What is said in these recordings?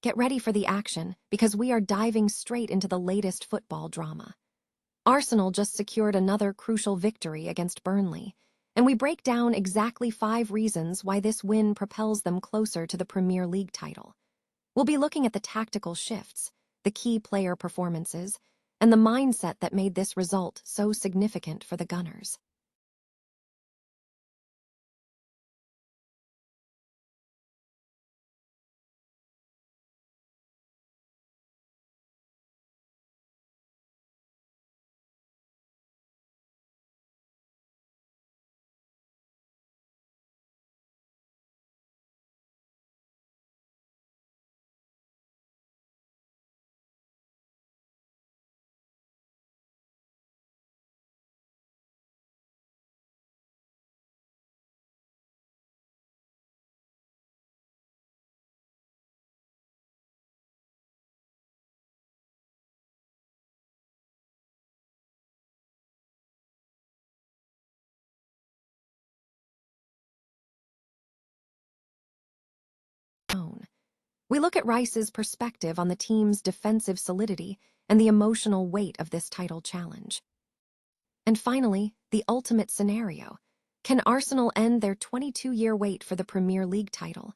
Get ready for the action, because we are diving straight into the latest football drama. Arsenal just secured another crucial victory against Burnley, and we break down exactly 5 reasons why this win propels them closer to the Premier League title. We'll be looking at the tactical shifts, the key player performances, and the mindset that made this result so significant for the Gunners. We look at Rice's perspective on the team's defensive solidity and the emotional weight of this title challenge. And finally, the ultimate scenario. Can Arsenal end their 22-year wait for the Premier League title?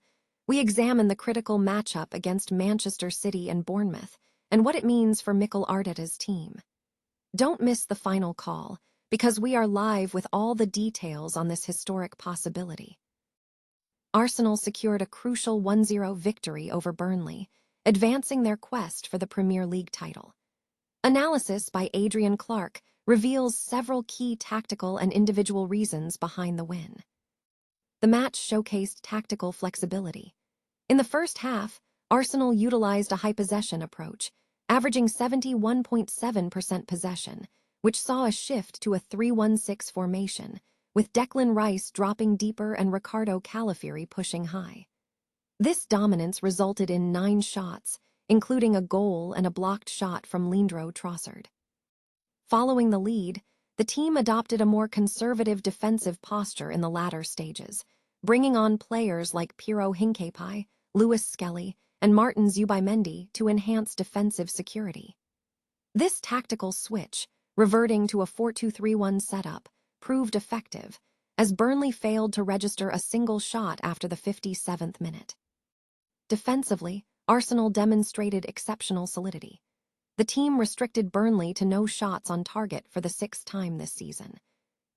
We examine the critical matchup against Manchester City and Bournemouth and what it means for Mikel Arteta's team. Don't miss the final call, because we are live with all the details on this historic possibility. Arsenal secured a crucial 1-0 victory over Burnley, advancing their quest for the Premier League title. Analysis by Adrian Clark reveals several key tactical and individual reasons behind the win. The match showcased tactical flexibility. In the first half, Arsenal utilized a high-possession approach, averaging 71.7% possession, which saw a shift to a 3-1-6 formation, with Declan Rice dropping deeper and Ricardo Calafiori pushing high. This dominance resulted in 9 shots, including a goal and a blocked shot from Leandro Trossard. Following the lead, the team adopted a more conservative defensive posture in the latter stages, bringing on players like Piero Hincapié, Lewis Skelly, and Martin Zubimendi to enhance defensive security. This tactical switch, reverting to a 4-2-3-1 setup, proved effective, as Burnley failed to register a single shot after the 57th minute. Defensively, Arsenal demonstrated exceptional solidity. The team restricted Burnley to no shots on target for the 6th time this season.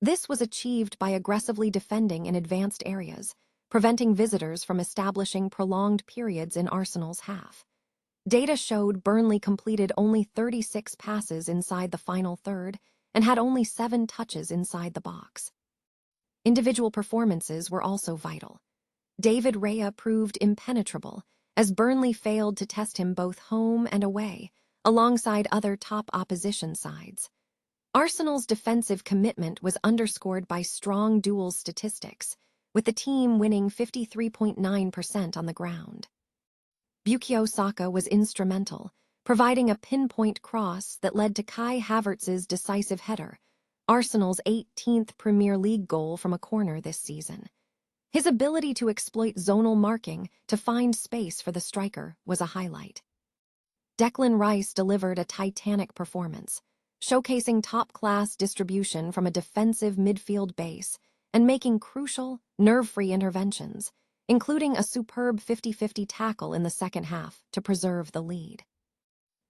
This was achieved by aggressively defending in advanced areas, preventing visitors from establishing prolonged periods in Arsenal's half. Data showed Burnley completed only 36 passes inside the final third and had only 7 touches inside the box. Individual performances were also vital. David Raya proved impenetrable, as Burnley failed to test him both home and away, alongside other top opposition sides. Arsenal's defensive commitment was underscored by strong duels statistics, with the team winning 53.9% on the ground. Bukayo Saka was instrumental, providing a pinpoint cross that led to Kai Havertz's decisive header, Arsenal's 18th Premier League goal from a corner this season. His ability to exploit zonal marking to find space for the striker was a highlight. Declan Rice delivered a titanic performance, showcasing top-class distribution from a defensive midfield base and making crucial, nerve-free interventions, including a superb 50-50 tackle in the second half to preserve the lead.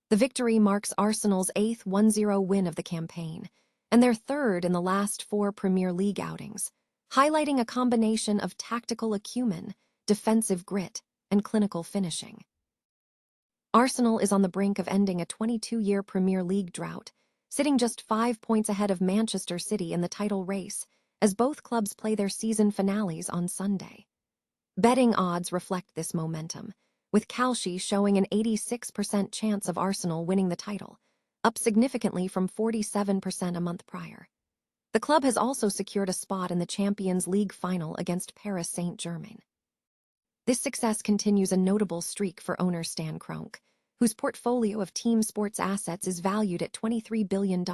The victory marks Arsenal's 8th 1-0 win of the campaign, and their 3rd in the last 4 Premier League outings, highlighting a combination of tactical acumen, defensive grit, and clinical finishing. Arsenal is on the brink of ending a 22-year Premier League drought, sitting just 5 points ahead of Manchester City in the title race, as both clubs play their season finales on Sunday. Betting odds reflect this momentum, with Kalshi showing an 86% chance of Arsenal winning the title, up significantly from 47% a month prior. The club has also secured a spot in the Champions League final against Paris Saint-Germain. This success continues a notable streak for owner Stan Kroenke, whose portfolio of team sports assets is valued at $23 billion.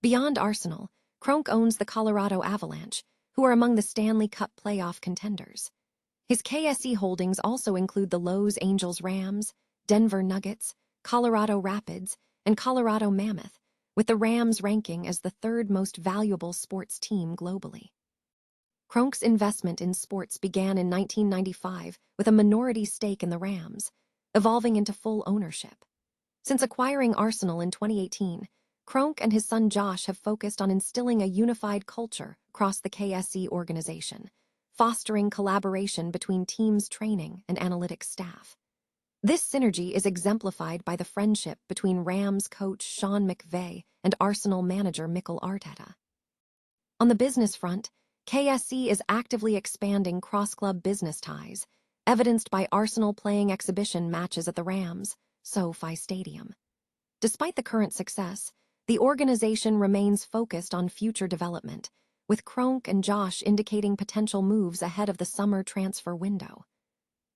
Beyond Arsenal, Kroenke owns the Colorado Avalanche, who are among the Stanley Cup playoff contenders. His KSE holdings also include the Los Angeles Rams, Denver Nuggets, Colorado Rapids, and Colorado Mammoth, with the Rams ranking as the third most valuable sports team globally. Kroenke's investment in sports began in 1995 with a minority stake in the Rams, evolving into full ownership. Since acquiring Arsenal in 2018, Kroenke and his son Josh have focused on instilling a unified culture across the KSE organization, fostering collaboration between teams' training and analytics staff. This synergy is exemplified by the friendship between Rams coach Sean McVay and Arsenal manager Mikel Arteta. On the business front, KSE is actively expanding cross-club business ties, evidenced by Arsenal playing exhibition matches at the Rams' SoFi Stadium. Despite the current success, the organization remains focused on future development, with Kroenke and Josh indicating potential moves ahead of the summer transfer window.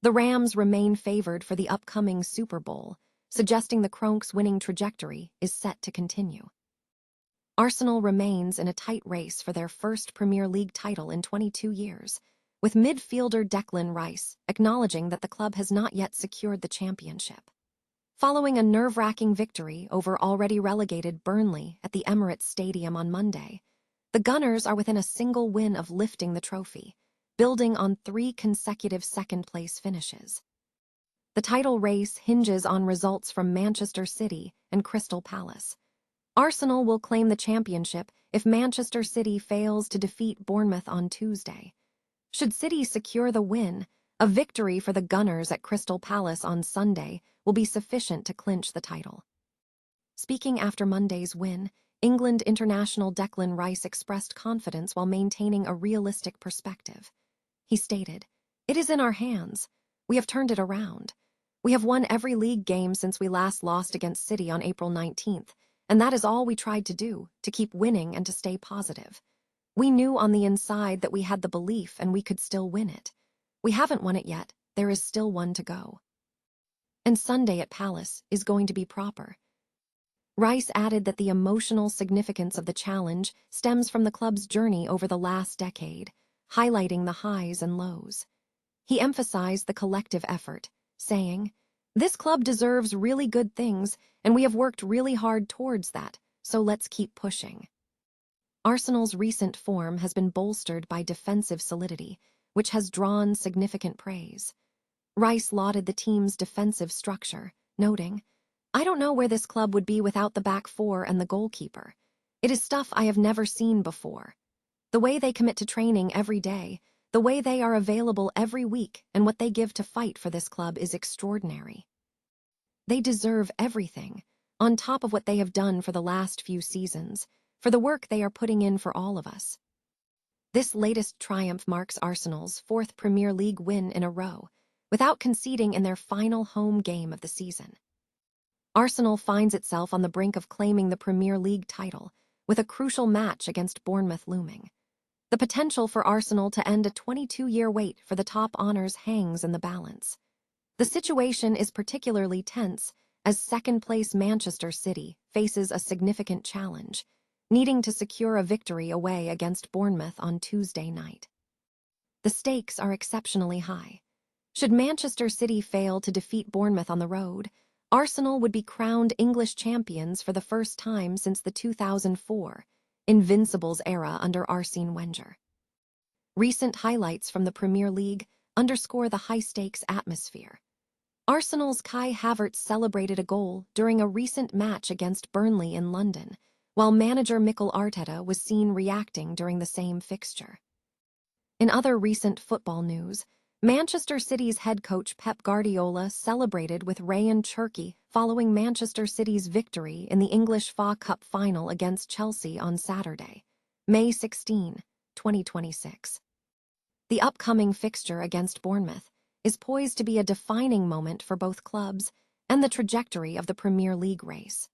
The Rams remain favored for the upcoming Super Bowl, suggesting the Kroenke's winning trajectory is set to continue. Arsenal remains in a tight race for their first Premier League title in 22 years, with midfielder Declan Rice acknowledging that the club has not yet secured the championship. Following a nerve-wracking victory over already relegated Burnley at the Emirates Stadium on Monday, the Gunners are within a single win of lifting the trophy, building on 3 consecutive second-place finishes. The title race hinges on results from Manchester City and Crystal Palace. Arsenal will claim the championship if Manchester City fails to defeat Bournemouth on Tuesday. Should City secure the win, a victory for the Gunners at Crystal Palace on Sunday will be sufficient to clinch the title. Speaking after Monday's win, England international Declan Rice expressed confidence while maintaining a realistic perspective. He stated, "It is in our hands. We have turned it around. We have won every league game since we last lost against City on April 19th, and that is all we tried to do, to keep winning and to stay positive. We knew on the inside that we had the belief and we could still win it. We haven't won it yet, there is still one to go. And Sunday at Palace is going to be proper." Rice added that the emotional significance of the challenge stems from the club's journey over the last decade, highlighting the highs and lows. He emphasized the collective effort, saying, "This club deserves really good things, and we have worked really hard towards that, so let's keep pushing." Arsenal's recent form has been bolstered by defensive solidity, which has drawn significant praise. Rice lauded the team's defensive structure, noting, "I don't know where this club would be without the back four and the goalkeeper. It is stuff I have never seen before. The way they commit to training every day, the way they are available every week, and what they give to fight for this club is extraordinary. They deserve everything, on top of what they have done for the last few seasons, for the work they are putting in for all of us." This latest triumph marks Arsenal's 4th Premier League win in a row, without conceding in their final home game of the season. Arsenal finds itself on the brink of claiming the Premier League title, with a crucial match against Bournemouth looming. The potential for Arsenal to end a 22-year wait for the top honors hangs in the balance. The situation is particularly tense as second-place Manchester City faces a significant challenge, needing to secure a victory away against Bournemouth on Tuesday night. The stakes are exceptionally high. Should Manchester City fail to defeat Bournemouth on the road, Arsenal would be crowned English champions for the first time since the 2004 Invincibles era under Arsene Wenger. Recent highlights from the Premier League underscore the high-stakes atmosphere. Arsenal's Kai Havertz celebrated a goal during a recent match against Burnley in London, while manager Mikel Arteta was seen reacting during the same fixture. In other recent football news, Manchester City's head coach Pep Guardiola celebrated with Ryan Cherki following Manchester City's victory in the English FA Cup final against Chelsea on Saturday, May 16, 2026. The upcoming fixture against Bournemouth is poised to be a defining moment for both clubs and the trajectory of the Premier League race.